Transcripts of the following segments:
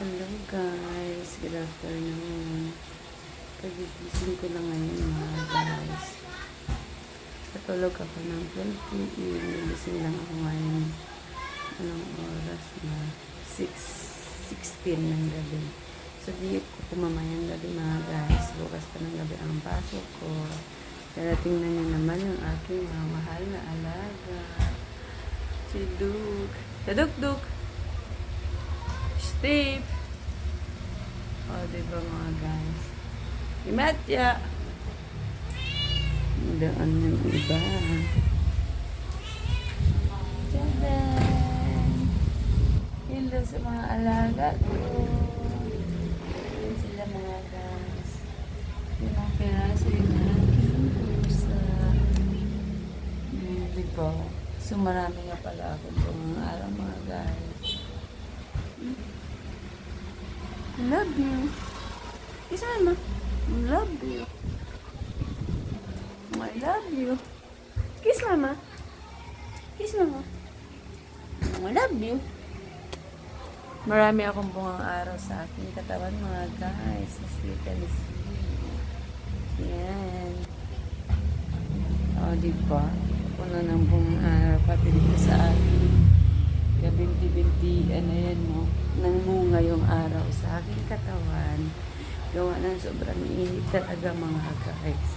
Hello guys, good afternoon. Pagigising ko lang ngayon mga guys. Patulog ako ng 12 p.m. Nagising lang ako ngayon. Anong oras na? 6:16 ng gabi. So di ko pumamayang gabi mga guys. Bukas pa ng gabi ang pasok ko. Darating na niyo naman yung aking mga mahal na alaga. Si Duke. Duk! Steve! O, diba mga guys? Imatya! Doon yung iba. Tadaan! Hello sa mga alaga ko. Yan sila mga guys. Yung mga piraso yung aking pusa. Diba? So marami nga pala ako po mga araw mga guys. Love you. Kiss mama. Love you. I love you. Kiss mama. Kiss mama. I love you. Marami akong bungang araw sa aking katawan mga guys. Sweet and sweet. Yan. O, diba? Puno ng bungang araw pati dito sa akin. Kabinti-binti, ano yan mo, nangunga yung araw sa aking katawan. Gawa ng sobrang init talaga mga guys.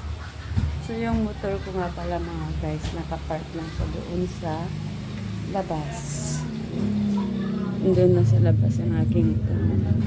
So yung motor ko nga pala mga guys, nakapark lang pa doon sa labas. Doon na sa labas ang aking motor.